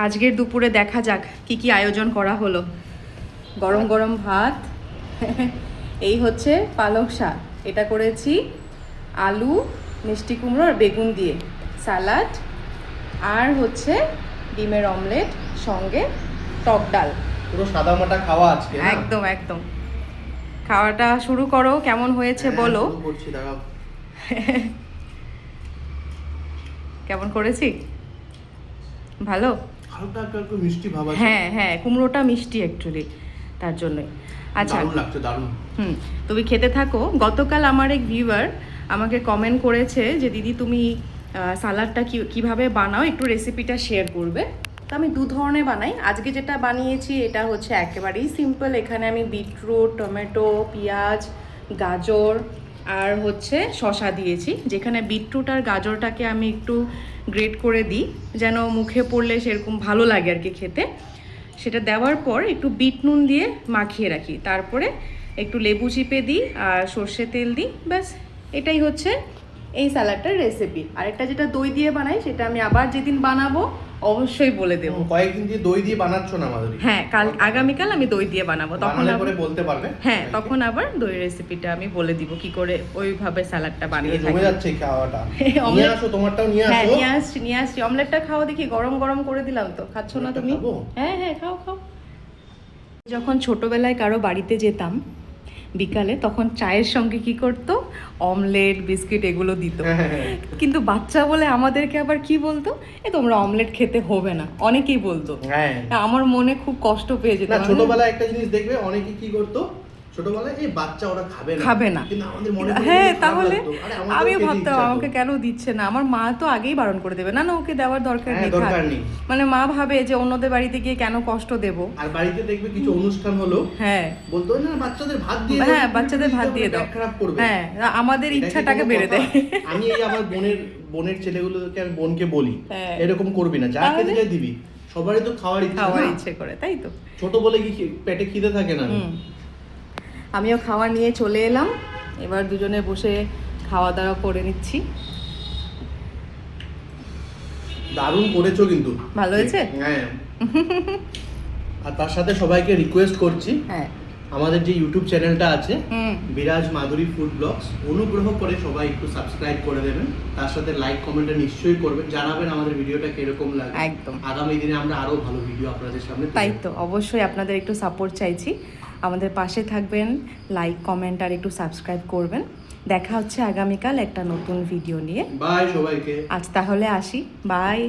আজকের দুপুরে দেখা যাক কি কি আয়োজন করা হলো। গরম গরম ভাত, এই হচ্ছে পালক শাক, এটা করেছি আলু, মিষ্টি কুমড়ো আর বেগুন দিয়ে, স্যালাড, আর হচ্ছে ডিমের অমলেট, সঙ্গে টক ডাল। পুরো সাদা মাটা খাওয়া আজকে। একদম একদম। খাওয়াটা শুরু করো, কেমন হয়েছে বলো। শুরু করছি, দাঁড়াও। কেমন করেছি? ভালো? হালকা একটু মিষ্টি ভাব আছে। হ্যাঁ হ্যাঁ, কুমড়োটা মিষ্টি অ্যাকচুয়ালি, তার জন্যই। আচ্ছা, দারুণ লাগছে, দারুণ। তুমি খেতে থাকো। গতকাল আমার এক ভিউয়ার আমাকে কমেন্ট করেছে যে দিদি তুমি সালাডটা কিভাবে বানাও, একটু রেসিপিটা শেয়ার করবে। তো আমি দু ধরনের বানাই। আজকে যেটা বানিয়েছি এটা হচ্ছে একেবারেই সিম্পল। এখানে আমি বিটরুট, টমেটো, পেঁয়াজ, গাজর আর হচ্ছে শসা দিয়েছি। যেখানে বিটরুট আর গাজরটাকে আমি একটু গ্রেট করে দিই, যেন মুখে পড়লে সেরকম ভালো লাগে আর কি খেতে। সেটা দেওয়ার পর একটু বিট নুন দিয়ে মাখিয়ে রাখি, তারপরে একটু লেবু চিপে দিই আর সর্ষে তেল দিই, ব্যাস। এটাই হচ্ছে এই স্যালাডটার রেসিপি। আরেকটা যেটা দই দিয়ে বানাই সেটা আমি আবার যেদিন বানাবো অবশ্যই বলে দেবো। কয়েকদিন দিয়ে দই দিয়ে বানাচ্ছ না মাধুরী? হ্যাঁ, আগামীকাল আমি দই দিয়ে বানাবো, তখন পরে বলতে পারবে। হ্যাঁ, তখন আবার দই রেসিপিটা আমি বলে দিব কি করে ওইভাবে স্যালাডটা বানিয়ে থাকি। জমে যাচ্ছে খাওয়াটা। নিয়ে আসো, তোমারটাও নিয়ে আসো। হ্যাঁ, নিয়ে আসছি। অমলেটটা খাও দেখি, গরম গরম করে দিলাম তো, খাচ্ছ না তুমি? হ্যাঁ হ্যাঁ, খাও খাও। যখন ছোটবেলায় কারো বাড়িতে যেতাম বিকালে, তখন চায়ের সঙ্গে কি করতো, অমলেট, বিস্কিট এগুলো দিত। কিন্তু বাচ্চা বলে আমাদেরকে আবার কি বলতো, তোমরা অমলেট খেতে হবে না, অনেকেই বলতো। আমার মনে খুব কষ্ট পেয়ে যেত। ছোটবেলায় একটা জিনিস দেখবে, অনেকে কি করতো ছোটবেলায়, এই বাচ্চা ওরা খাবে না, কিন্তু আমাদের মনে হ্যাঁ, তাহলে আমিও ভাবতাম আমাকে কেন দিচ্ছে না। আমার মা তো আগেই বারণ করে দেবে, না না ওকে দেওয়ার দরকার নেই। মানে মা ভাবে যে অন্যদের বাড়িতে গিয়ে কেন কষ্ট দেব। আর বাড়িতে দেখবে কিছু অনুষ্ঠান হলো, হ্যাঁ বলতো না বাচ্চাদের ভাত দিয়ে দাও, হ্যাঁ বাচ্চাদের ভাত দিয়ে দাও, খারাপ করবে। হ্যাঁ, আমাদের ইচ্ছাটাকে বেড়ে দেয়। আমি এই আমার বোনের ছেলেগুলোকে আমি বোনকে বলি এরকম করবি না, যা খেতে চাই দিবি। সবারই তো খাওয়ার ইচ্ছে করে, তাই তো। ছোট বলে কি পেটে খিদে থাকে না? আমিও খাওয়া নিয়ে চলে এলাম, এবার দুজনে বসে খাওয়া দাওয়া করে নিচ্ছি। দারুণ করেছো কিন্তু, ভালো হয়েছে। হ্যাঁ। আর তার সাথে সবাইকে রিকোয়েস্ট করছি, হ্যাঁ, আমাদের যে ইউটিউব চ্যানেলটা আছে বিরাজ মাধুরী ফুড ব্লগস, অনুগ্রহ করে সবাই একটু সাবস্ক্রাইব করে দেবেন। তার সাথে লাইক কমেন্টটা নিশ্চয়ই করবেন, জানাবেন আমাদের ভিডিওটা কিরকম লাগে। একদম, আগামী দিনে আমরা আরো ভালো ভিডিও আপনাদের সামনে। তাই তো, অবশ্যই আপনাদের একটু সাপোর্ট চাইছি, আমাদের পাশে থাকবেন, লাইক কমেন্ট আর একটু সাবস্ক্রাইব করবেন। দেখা হচ্ছে আগামীকাল একটা নতুন ভিডিও নিয়ে। বাই সবাইকে। আজ তাহলে আসি, বাই।